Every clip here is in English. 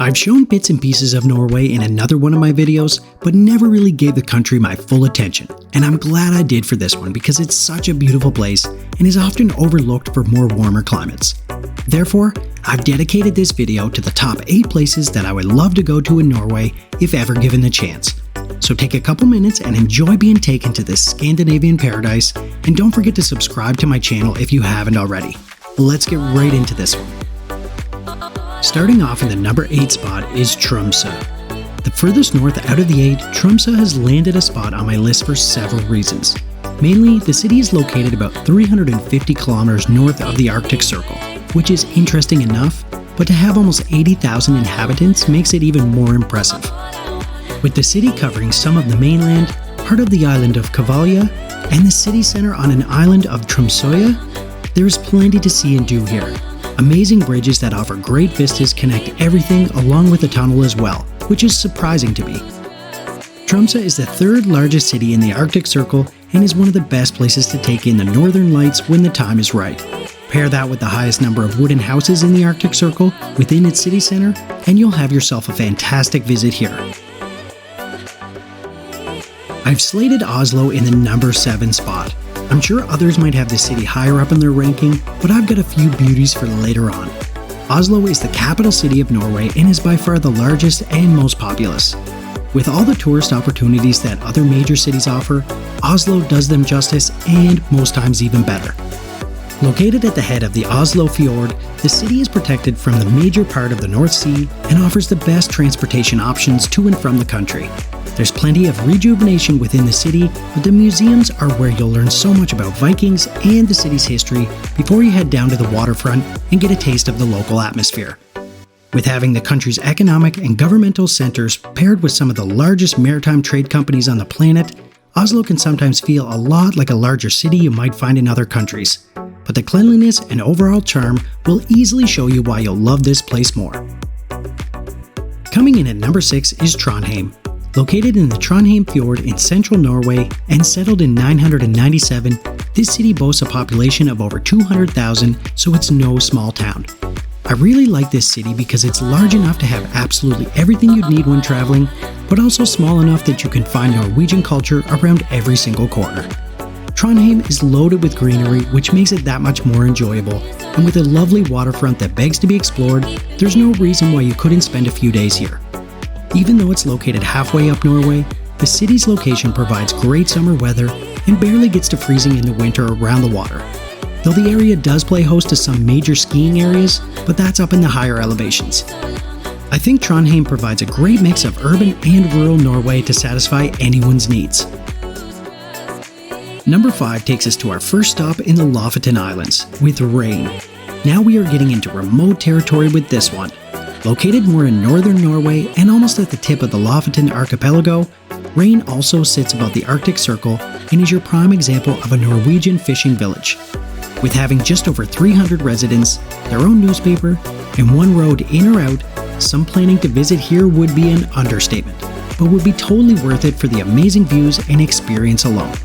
I've shown bits and pieces of Norway in another one of my videos, but never really gave the country my full attention, and I'm glad I did for this one because it's such a beautiful place and is often overlooked for more warmer climates. Therefore, I've dedicated this video to the top 8 places that I would love to go to in Norway if ever given the chance. So take a couple minutes and enjoy being taken to this Scandinavian paradise, and don't forget to subscribe to my channel if you haven't already. Let's get right into this one. Starting off in the number 8 spot is Tromsø. The furthest north out of the 8, Tromsø has landed a spot on my list for several reasons. Mainly, the city is located about 350 kilometers north of the Arctic Circle, which is interesting enough, but to have almost 80,000 inhabitants makes it even more impressive. With the city covering some of the mainland, part of the island of Kvaløya, and the city center on an island of Tromsø, there is plenty to see and do here. Amazing bridges that offer great vistas connect everything along with the tunnel as well, which is surprising to me. Tromsø is the 3rd largest city in the Arctic Circle and is one of the best places to take in the northern lights when the time is right. Pair that with the highest number of wooden houses in the Arctic Circle within its city center, and you'll have yourself a fantastic visit here. I've slated Oslo in the number 7 spot. I'm sure others might have the city higher up in their ranking, but I've got a few beauties for later on. Oslo is the capital city of Norway and is by far the largest and most populous. With all the tourist opportunities that other major cities offer, Oslo does them justice and most times even better. Located at the head of the Oslo Fjord, the city is protected from the major part of the North Sea and offers the best transportation options to and from the country. There's plenty of rejuvenation within the city, but the museums are where you'll learn so much about Vikings and the city's history before you head down to the waterfront and get a taste of the local atmosphere. With having the country's economic and governmental centers paired with some of the largest maritime trade companies on the planet, Oslo can sometimes feel a lot like a larger city you might find in other countries. But the cleanliness and overall charm will easily show you why you'll love this place more. Coming in at number 6 is Trondheim. Located in the Trondheim Fjord in central Norway and settled in 997, this city boasts a population of over 200,000, so it's no small town. I really like this city because it's large enough to have absolutely everything you'd need when traveling, but also small enough that you can find Norwegian culture around every single corner. Trondheim is loaded with greenery, which makes it that much more enjoyable, and with a lovely waterfront that begs to be explored, there's no reason why you couldn't spend a few days here. Even though it's located halfway up Norway, the city's location provides great summer weather and barely gets to freezing in the winter around the water. Though the area does play host to some major skiing areas, but that's up in the higher elevations. I think Trondheim provides a great mix of urban and rural Norway to satisfy anyone's needs. Number 5 takes us to our first stop in the Lofoten Islands, with Reine. Now we are getting into remote territory with this one. Located more in northern Norway and almost at the tip of the Lofoten archipelago, Reine also sits above the Arctic Circle and is your prime example of a Norwegian fishing village. With having just over 300 residents, their own newspaper, and one road in or out, some planning to visit here would be an understatement, but would be totally worth it for the amazing views and experience alone.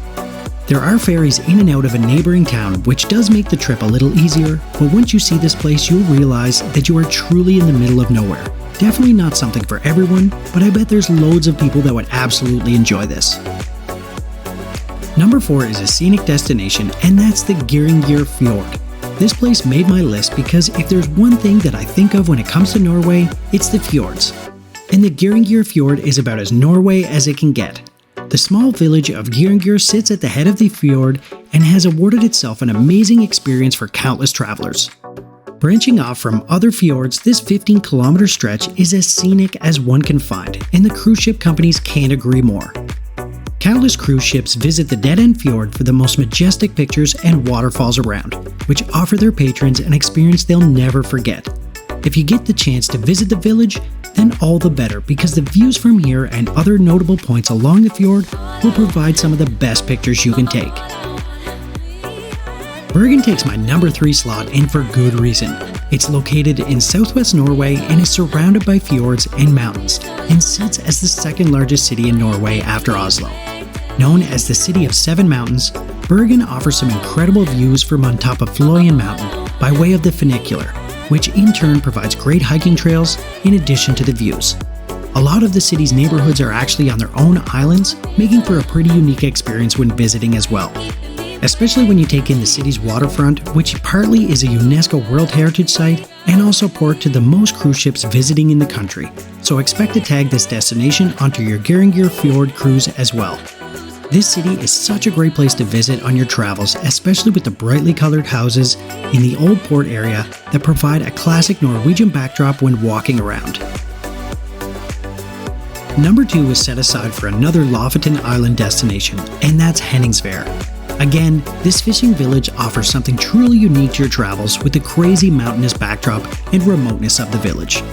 There are ferries in and out of a neighboring town, which does make the trip a little easier, but once you see this place, you'll realize that you are truly in the middle of nowhere. Definitely not something for everyone, but I bet there's loads of people that would absolutely enjoy this. Number 4 is a scenic destination, and that's the Geirangerfjord. This place made my list because if there's one thing that I think of when it comes to Norway, it's the fjords. And the Geirangerfjord is about as Norway as it can get. The small village of Geiranger sits at the head of the fjord and has awarded itself an amazing experience for countless travelers. Branching off from other fjords, this 15-kilometer stretch is as scenic as one can find, and the cruise ship companies can't agree more. Countless cruise ships visit the dead-end fjord for the most majestic pictures and waterfalls around, which offer their patrons an experience they'll never forget. If you get the chance to visit the village, then all the better, because the views from here and other notable points along the fjord will provide some of the best pictures you can take. Bergen takes my number 3 slot, and for good reason. It's located in southwest Norway and is surrounded by fjords and mountains, and sits as the 2nd largest city in Norway after Oslo. Known as the City of 7 Mountains, Bergen offers some incredible views from on top of Fløyen Mountain by way of the funicular, which in turn provides great hiking trails in addition to the views. A lot of the city's neighborhoods are actually on their own islands, making for a pretty unique experience when visiting as well. Especially when you take in the city's waterfront, which partly is a UNESCO World Heritage Site and also port to the most cruise ships visiting in the country, so expect to tag this destination onto your Geirangerfjord cruise as well. This city is such a great place to visit on your travels, especially with the brightly colored houses in the old port area that provide a classic Norwegian backdrop when walking around. Number 2 is set aside for another Lofoten Island destination, and that's Henningsvær. Again, this fishing village offers something truly unique to your travels with the crazy mountainous backdrop and remoteness of the village.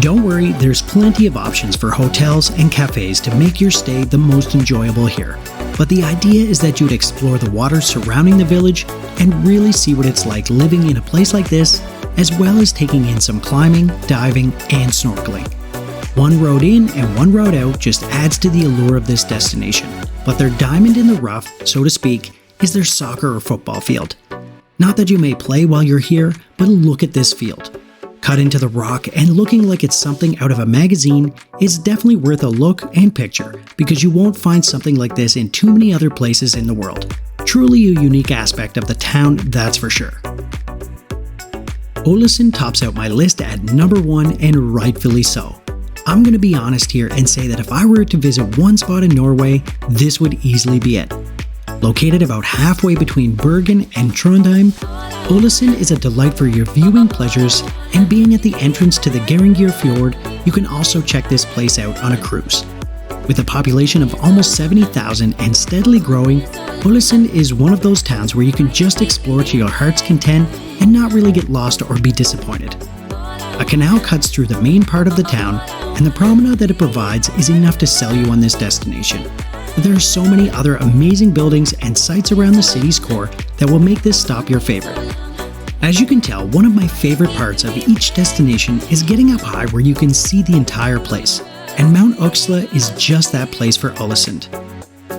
Don't worry, there's plenty of options for hotels and cafes to make your stay the most enjoyable here. But the idea is that you'd explore the waters surrounding the village and really see what it's like living in a place like this, as well as taking in some climbing, diving, and snorkeling. One road in and one road out just adds to the allure of this destination, but their diamond in the rough, so to speak, is their soccer or football field. Not that you may play while you're here, but look at this field. Cut into the rock and looking like it's something out of a magazine, it's definitely worth a look and picture because you won't find something like this in too many other places in the world. Truly a unique aspect of the town, that's for sure. Ålesund tops out my list at number 1, and rightfully so. I'm going to be honest here and say that if I were to visit one spot in Norway, this would easily be it. Located about halfway between Bergen and Trondheim, Ålesund is a delight for your viewing pleasures, and being at the entrance to the Geirangerfjord, you can also check this place out on a cruise. With a population of almost 70,000 and steadily growing, Ålesund is one of those towns where you can just explore to your heart's content and not really get lost or be disappointed. A canal cuts through the main part of the town, and the promenade that it provides is enough to sell you on this destination. But there are so many other amazing buildings and sites around the city's core that will make this stop your favorite. As you can tell, one of my favorite parts of each destination is getting up high where you can see the entire place, and Mount Uxla is just that place for Ålesund.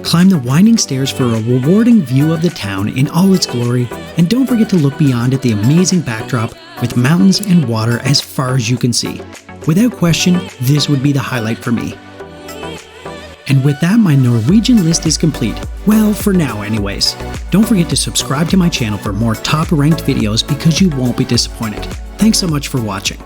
Climb the winding stairs for a rewarding view of the town in all its glory, and don't forget to look beyond at the amazing backdrop with mountains and water as far as you can see. Without question, this would be the highlight for me. And with that, my Norwegian list is complete. Well, for now anyways. Don't forget to subscribe to my channel for more top-ranked videos because you won't be disappointed. Thanks so much for watching.